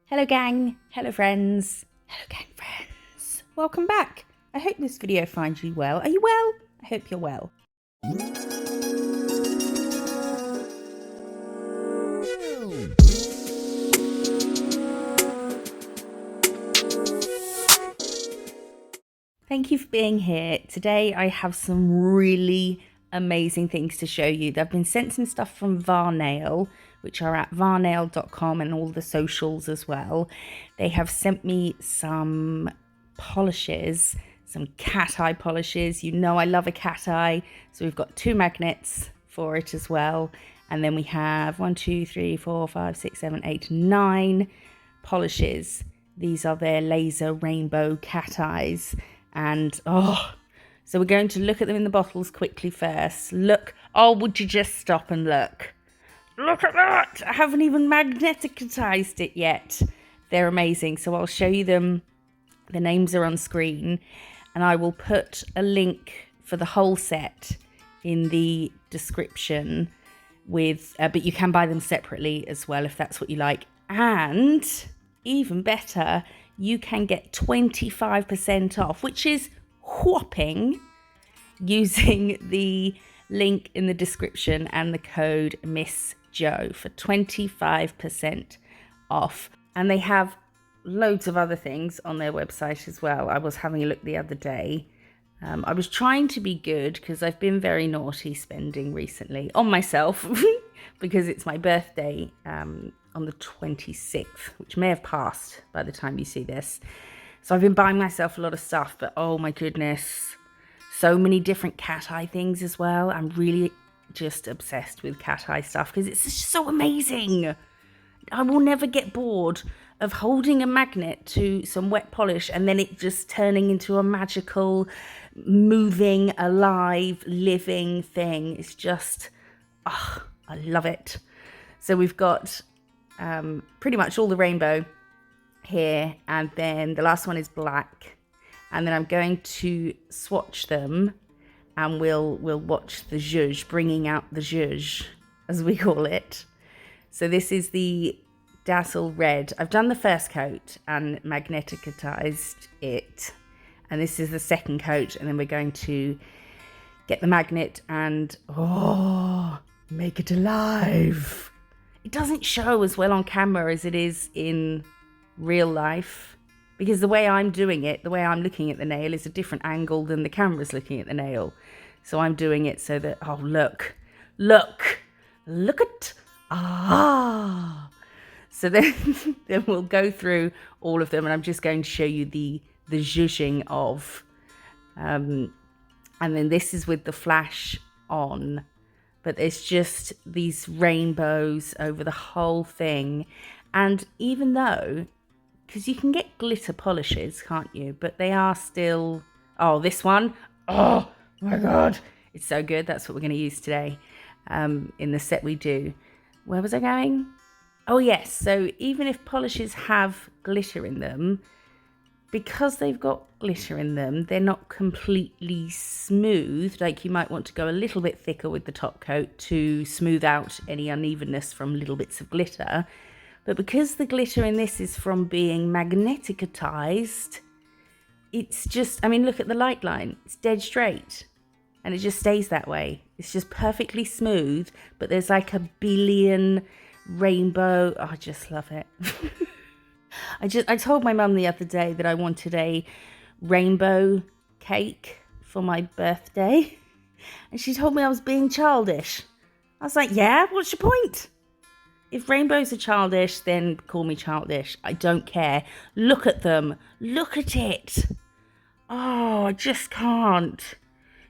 Hello gang, hello friends, hello gang friends. Welcome back. I hope this video finds you well. Are you well? I hope you're well. Thank you for being here. Today I have some really amazing things to show you. I've been sent some stuff from Varnail, which are at varnail.com and all the socials as well. They have sent me some polishes, some Cateye polishes. You know I love a Cateye, so we've got 2 magnets for it as well. And then we have 1, 2, 3, 4, 5, 6, 7, 8, 9 polishes. These are their laser rainbow Cateyes. And so we're going to look at them in the bottles quickly first. Look, would you just stop and look? Look at that! I haven't even magneticized it yet. They're amazing. So I'll show you them. The names are on screen. And I will put a link for the whole set in the description but you can buy them separately as well if that's what you like. And even better, you can get 25% off, which is whopping, using the link in the description and the code MISSJO for 25% off. And they have loads of other things on their website as well. I was having a look the other day. I was trying to be good because I've been very naughty spending recently on myself because it's my birthday on the 26th, which may have passed by the time you see this. So I've been buying myself a lot of stuff, but oh my goodness, so many different Cateye things as well. I'm really just obsessed with Cateye stuff because it's just so amazing. I will never get bored of holding a magnet to some wet polish and then it just turning into a magical, moving, alive, living thing. It's just, I love it. So we've got pretty much all the rainbow here, and then the last one is black, and then I'm going to swatch them and we'll watch the zhuzh, bringing out the zhuzh as we call it. So this is the Dazzle Red. I've done the first coat and magneticized it, and this is the second coat, and then we're going to get the magnet and make it alive. It doesn't show as well on camera as it is in real life because the way I'm doing it, the way I'm looking at the nail is a different angle than the camera's looking at the nail. So I'm doing it so that, look at, So then we'll go through all of them and I'm just going to show you the zhuzhing of, and then this is with the flash on. But there's just these rainbows over the whole thing. And even though, because you can get glitter polishes, can't you? But they are still, this one, oh my God. It's so good. That's what we're going to use today in the set we do. Where was I going? Oh yes, so even if polishes have glitter in them, because they've got glitter in them, they're not completely smooth. Like you might want to go a little bit thicker with the top coat to smooth out any unevenness from little bits of glitter. But because the glitter in this is from being magneticized, it's just, look at the light line. It's dead straight and it just stays that way. It's just perfectly smooth, but there's like a billion rainbow. I just love it. I told my mum the other day that I wanted a rainbow cake for my birthday, and she told me I was being childish. I was like, yeah, what's your point? If rainbows are childish, then call me childish. I don't care. Look at them. Look at it. I just can't.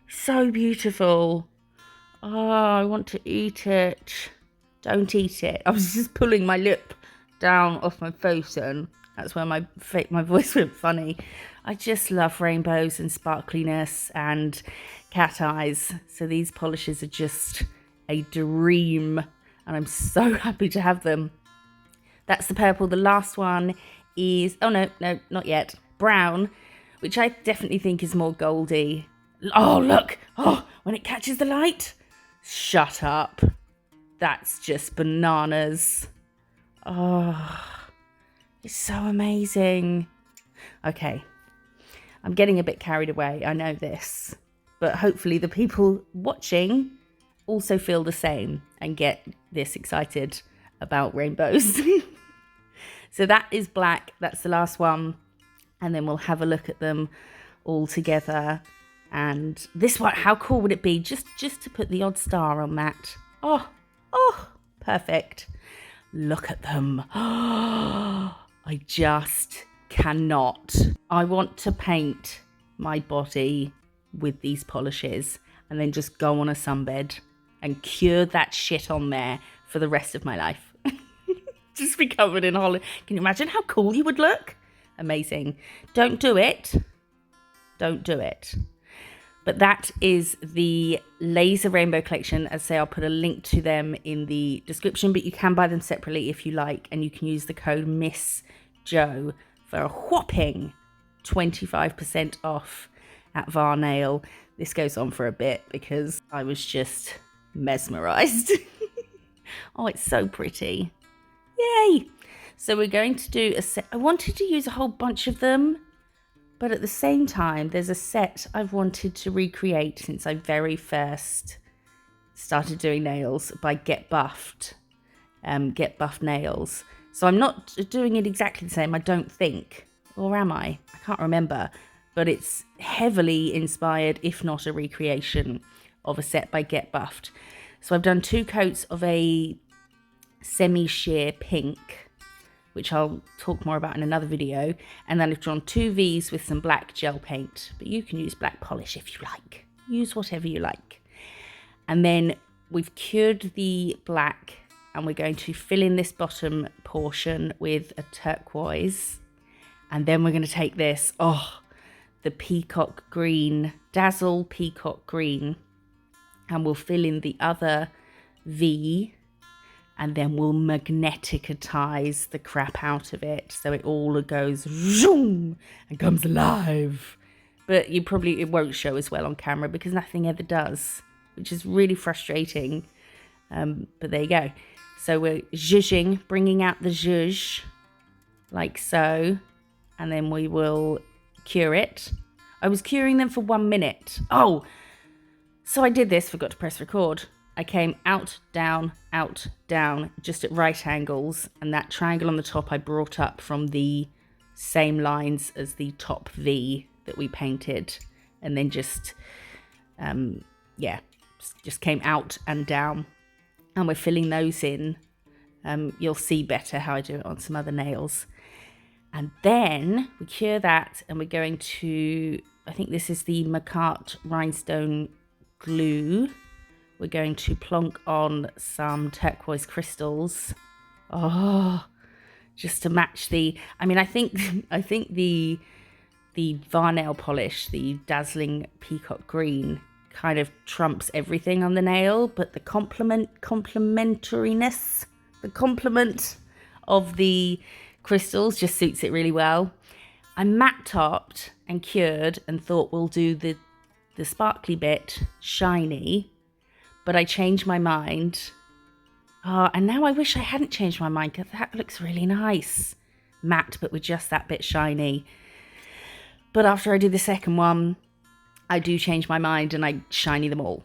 So beautiful. I want to eat it. Don't eat it. I was just pulling my lip down off my face, and that's where my voice went funny. I just love rainbows and sparkliness and cat eyes. So these polishes are just a dream, and I'm so happy to have them. That's the purple. The last one is, no, not yet. Brown, which I definitely think is more goldy. Oh, look. When it catches the light. Shut up. That's just bananas. It's so amazing. Okay, I'm getting a bit carried away, I know this, but hopefully the people watching also feel the same and get this excited about rainbows. So that is black, that's the last one, and then we'll have a look at them all together. And this one, how cool would it be just to put the odd star on that? Oh, perfect. Look at them. I just cannot. I want to paint my body with these polishes and then just go on a sunbed and cure that shit on there for the rest of my life. Just be covered in Holo. Can you imagine how cool you would look? Amazing. Don't do it. Don't do it. But that is the Laser Rainbow collection. As I say, I'll put a link to them in the description, but you can buy them separately if you like, and you can use the code MISSJO for a whopping 25% off at Varnail. This goes on for a bit because I was just mesmerized. Oh, it's so pretty. Yay! So we're going to do a set. I wanted to use a whole bunch of them, but at the same time, there's a set I've wanted to recreate since I very first started doing nails by Get Buffed Nails. So I'm not doing it exactly the same, I don't think. Or am I? I can't remember. But it's heavily inspired, if not a recreation, of a set by Get Buffed. So I've done 2 coats of a semi-sheer pink, which I'll talk more about in another video. And then I've drawn 2 V's with some black gel paint, but you can use black polish if you like. Use whatever you like. And then we've cured the black and we're going to fill in this bottom portion with a turquoise. And then we're going to take this, the peacock green, Dazzle Peacock Green, and we'll fill in the other V, and then we'll magneticatize the crap out of it so it all goes zoom and comes alive. But it won't show as well on camera because nothing ever does, which is really frustrating. But there you go. So we're zhuzhing, bringing out the zhuzh like so, and then we will cure it. I was curing them for 1 minute. So I did this, forgot to press record. I came out, down, just at right angles. And that triangle on the top I brought up from the same lines as the top V that we painted. And then just came out and down. And we're filling those in. You'll see better how I do it on some other nails. And then we cure that and we're going to, I think this is the Macart Rhinestone glue. We're going to plonk on some turquoise crystals. Just to match the, I think the Varnail polish, the dazzling peacock green, kind of trumps everything on the nail, but the complementariness, the complement of the crystals just suits it really well. I matte topped and cured and thought we'll do the sparkly bit shiny, but I changed my mind. And now I wish I hadn't changed my mind because that looks really nice. Matte, but with just that bit shiny. But after I do the second one, I do change my mind and I shiny them all.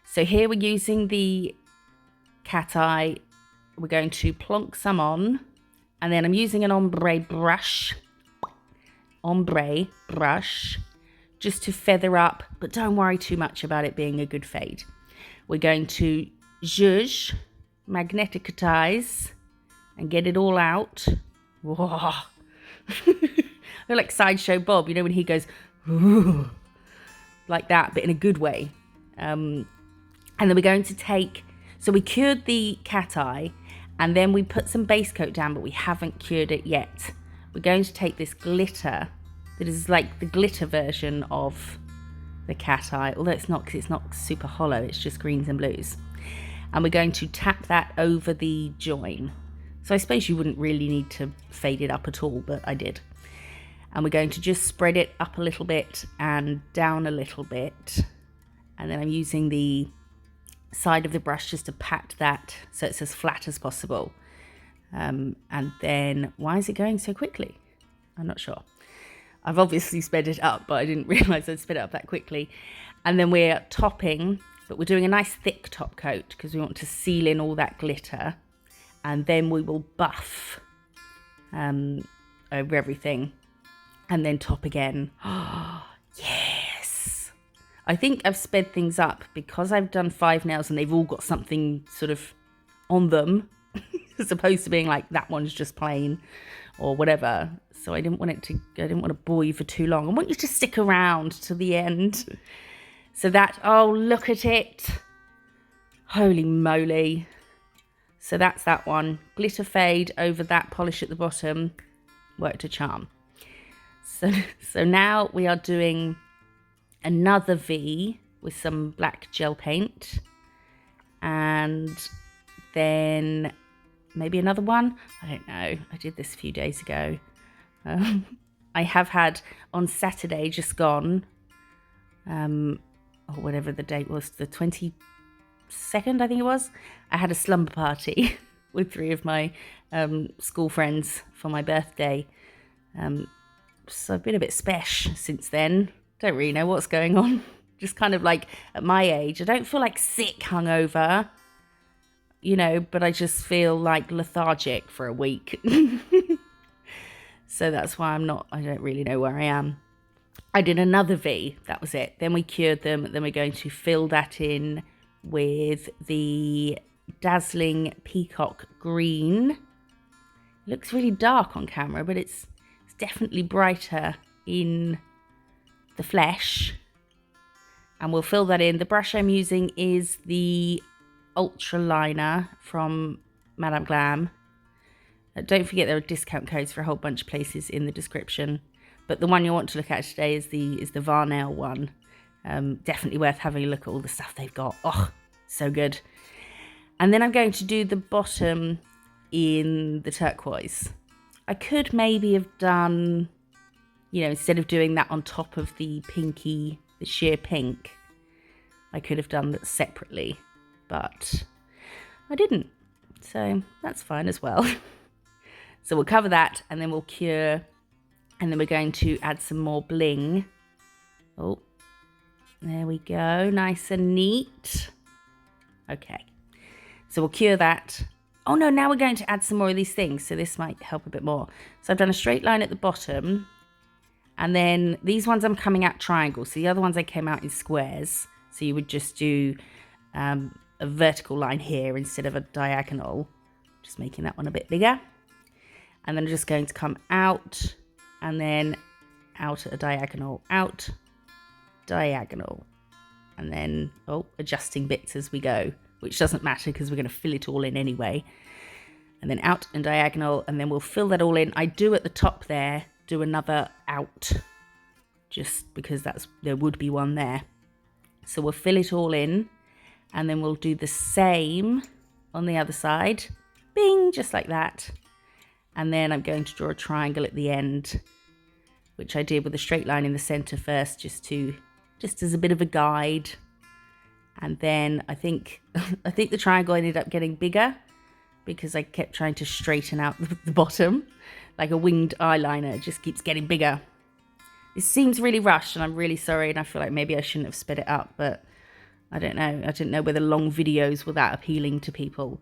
So here we're using the Cateye. We're going to plonk some on. And then I'm using an ombre brush, just to feather up, but don't worry too much about it being a good fade. We're going to zhuzh, magneticatize, and get it all out. Whoa. I feel like Sideshow Bob, you know, when he goes, ooh, like that, but in a good way. And then we're going to take, so we cured the Cateye, and then we put some base coat down, but we haven't cured it yet. We're going to take this glitter that is like the glitter version of the Cateye, although it's not, because it's not super hollow, it's just greens and blues. And we're going to tap that over the join. So I suppose you wouldn't really need to fade it up at all, but I did. And we're going to just spread it up a little bit and down a little bit. And then I'm using the side of the brush just to pat that so it's as flat as possible. And then, why is it going so quickly? I'm not sure. I've obviously sped it up, but I didn't realise I'd sped it up that quickly. And then we're topping, but we're doing a nice thick top coat because we want to seal in all that glitter. And then we will buff over everything and then top again. Oh, yes. I think I've sped things up because I've done 5 nails and they've all got something sort of on them as opposed to being like that one's just plain or whatever. So I didn't want to bore you for too long. I want you to stick around to the end. So that, oh, look at it. Holy moly. So that's that one. Glitter fade over that polish at the bottom. Worked a charm. So now we are doing another V with some black gel paint. And then maybe another one. I don't know. I did this a few days ago. I have had on Saturday just gone, or whatever the date was, the 22nd, I think it was. I had a slumber party with 3 of my school friends for my birthday. So I've been a bit spesh since then. Don't really know what's going on. Just kind of like at my age, I don't feel like sick hungover, you know, but I just feel like lethargic for a week. So that's why I don't really know where I am. I did another V, that was it. Then we cured them. Then we're going to fill that in with the Dazzling Peacock Green. It looks really dark on camera, but it's definitely brighter in the flesh. And we'll fill that in. The brush I'm using is the Ultra Liner from Madame Glam. Don't forget there are discount codes for a whole bunch of places in the description. But the one you want to look at today is the Varnail one. Definitely worth having a look at all the stuff they've got. Oh, so good. And then I'm going to do the bottom in the turquoise. I could maybe have done, you know, instead of doing that on top of the pinky, the sheer pink, I could have done that separately, but I didn't. So that's fine as well. So we'll cover that and then we'll cure, and then we're going to add some more bling. Oh, there we go. Nice and neat. Okay. So we'll cure that. Oh no, now we're going to add some more of these things. So this might help a bit more. So I've done a straight line at the bottom. And then these ones I'm coming out triangles. So the other ones I came out in squares. So you would just do a vertical line here instead of a diagonal. Just making that one a bit bigger. And then I'm just going to come out and then out at a diagonal, out, diagonal. And then, adjusting bits as we go, which doesn't matter because we're going to fill it all in anyway. And then out and diagonal, and then we'll fill that all in. I do at the top there, do another out, just because there would be one there. So we'll fill it all in, and then we'll do the same on the other side. Bing, just like that. And then I'm going to draw a triangle at the end, which I did with a straight line in the center first, just as a bit of a guide. And then I think the triangle ended up getting bigger because I kept trying to straighten out the bottom, like a winged eyeliner. It just keeps getting bigger. It seems really rushed, and I'm really sorry, and I feel like maybe I shouldn't have sped it up, but I don't know. I didn't know whether long videos were that appealing to people.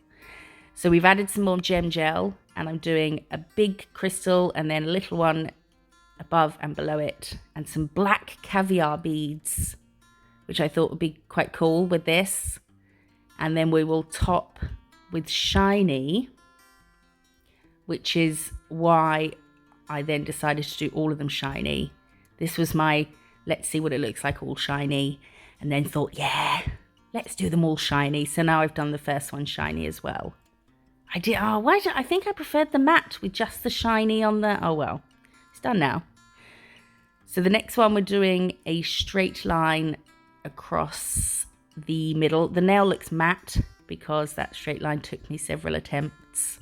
So we've added some more gem gel, and I'm doing a big crystal and then a little one above and below it, and some black caviar beads, which I thought would be quite cool with this. And then we will top with shiny, which is why I then decided to do all of them shiny. This was my, let's see what it looks like all shiny, and then thought, yeah, let's do them all shiny. So now I've done the first one shiny as well. I think I preferred the matte with just the shiny on the, oh well, it's done now. So the next one, we're doing a straight line across the middle. The nail looks matte because that straight line took me several attempts.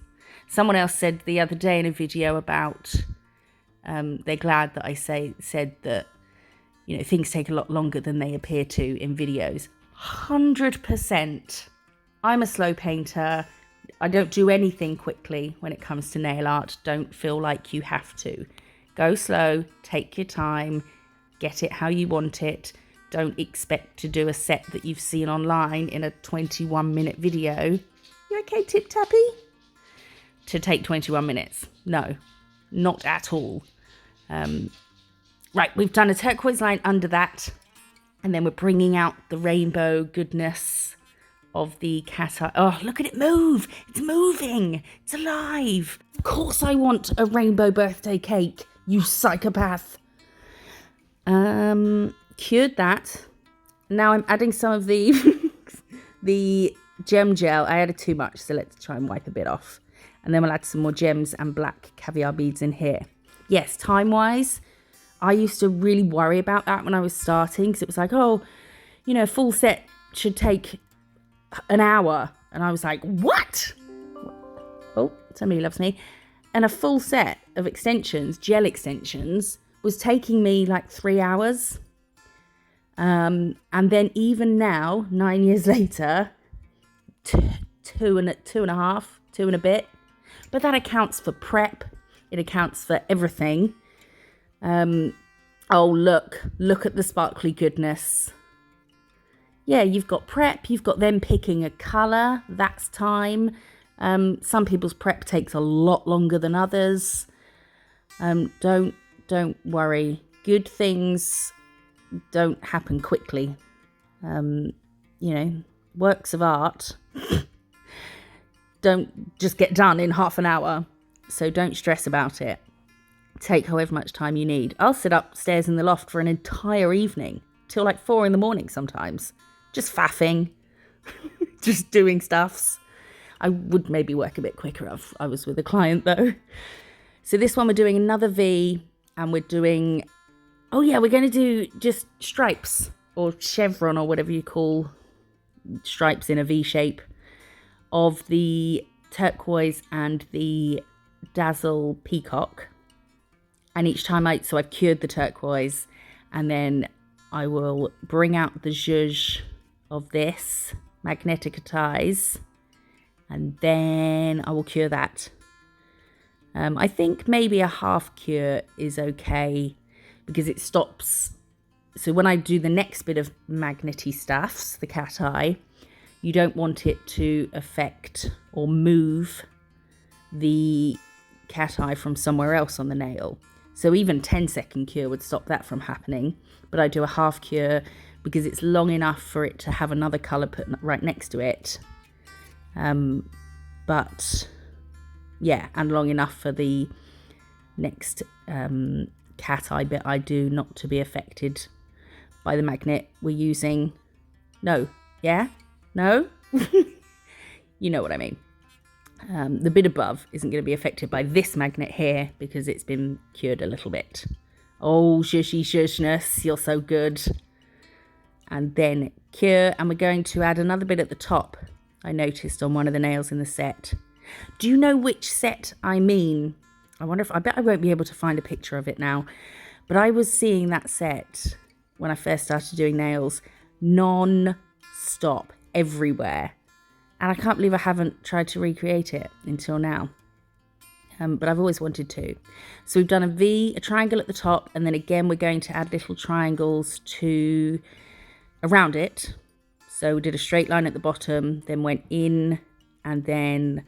Someone else said the other day in a video about they're glad that I said that, you know, things take a lot longer than they appear to in videos. 100%. I'm a slow painter. I don't do anything quickly when it comes to nail art. Don't feel like you have to. Go slow, take your time, get it how you want it. Don't expect to do a set that you've seen online in a 21-minute video. You okay, Tip Tappy? To take 21 minutes. No, not at all. Right, we've done a turquoise line under that. And then we're bringing out the rainbow goodness of the Cateye. Oh, look at it move. It's moving. It's alive. Of course I want a rainbow birthday cake, you psychopath. Cured that. Now I'm adding some of the the gem gel. I added too much, so let's try and wipe a bit off. And then we'll add some more gems and black caviar beads in here. Yes, time-wise, I used to really worry about that when I was starting, because it was like, oh, you know, a full set should take an hour. And I was like, what? Oh, somebody loves me. And a full set of extensions, gel extensions, was taking me like 3 hours. And then even now, 9 years later, two and a bit. But that accounts for prep. It accounts for everything. Oh, look at the sparkly goodness. Yeah, you've got prep. You've got them picking a colour. That's time. Some people's prep takes a lot longer than others. Don't worry. Good things don't happen quickly. You know, works of art don't just get done in half an hour. So don't stress about it. Take however much time you need. I'll sit upstairs in the loft for an entire evening, till like 4 a.m. sometimes. Just faffing. Just doing stuffs. I would maybe work a bit quicker if I was with a client though. So this one we're doing another V, and we're doing, oh yeah, we're going to do just stripes or chevron or whatever you call stripes in a V shape of the turquoise and the dazzle peacock. And each time so I've cured the turquoise, and then I will bring out the zhuzh of this magnetic Cateye, and then I will cure that. I think maybe a half cure is okay, because it stops. So when I do the next bit of magnety stuffs, the Cateye, you don't want it to affect or move the Cateye from somewhere else on the nail. So even 10-second cure would stop that from happening. But I do a half cure because it's long enough for it to have another colour put right next to it. But yeah, and long enough for the next Cateye bit I do not to be affected by the magnet we're using. No, yeah, no, you know what I mean. The bit above isn't going to be affected by this magnet here because it's been cured a little bit. Oh, shushy shushness, you're so good. And then cure, and we're going to add another bit at the top, I noticed on one of the nails in the set. Do you know which set I mean? I bet I won't be able to find a picture of it now. But I was seeing that set when I first started doing nails non-stop, everywhere. And I can't believe I haven't tried to recreate it until now. But I've always wanted to. So we've done a V, a triangle at the top, and then again we're going to add little triangles around it. So we did a straight line at the bottom, then went in, and then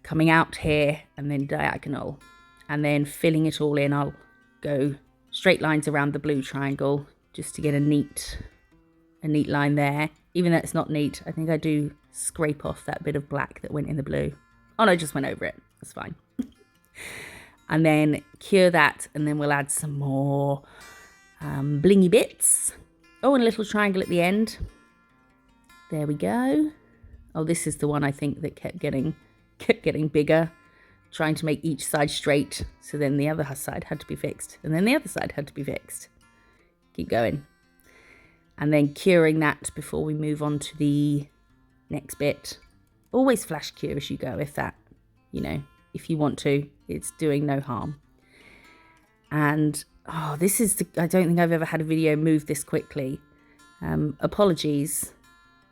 coming out here, and then diagonal. And then filling it all in, I'll go straight lines around the blue triangle just to get a neat line there. Even though it's not neat, I think I do scrape off that bit of black that went in the blue. Oh no, I just went over it. That's fine. And then cure that, and then we'll add some more blingy bits. Oh, and a little triangle at the end. There we go. Oh, this is the one I think that kept getting bigger, trying to make each side straight. So then the other side had to be fixed, and then the other side had to be fixed. Keep going. And then curing that before we move on to the next bit. Always flash cure as you go, if you want to. It's doing no harm. And oh, I don't think I've ever had a video move this quickly. Apologies.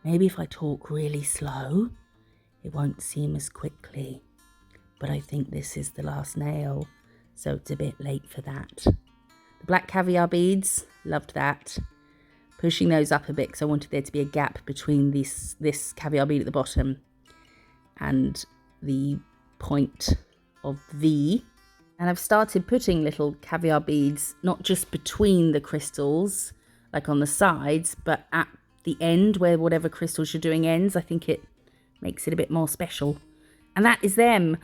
Maybe if I talk really slow, it won't seem as quickly. But I think this is the last nail, so it's a bit late for that. The black caviar beads, loved that. Pushing those up a bit because I wanted there to be a gap between this caviar bead at the bottom and the point of V. And I've started putting little caviar beads, not just between the crystals, like on the sides, but at the end where whatever crystals you're doing ends. I think it makes it a bit more special. And that is them.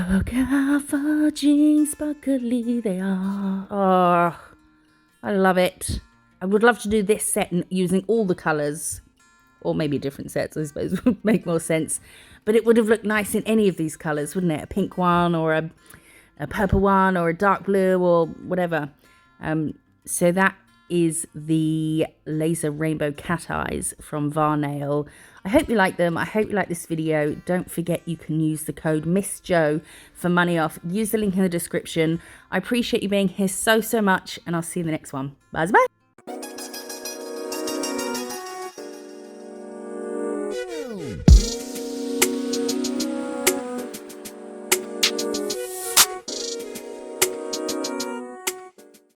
Look how fudging sparkly they are. Oh, I love it. I would love to do this set using all the colours, or maybe different sets, I suppose would make more sense. But it would have looked nice in any of these colours, wouldn't it? A pink one, or a purple one, or a dark blue, or whatever. So that is the laser rainbow cat eyes from Varnail. I hope you like them. I hope you like this video. Don't forget you can use the code MISSJO for money off. Use the link in the description. I appreciate you being here so much, and I'll see you in the next one. Bye bye.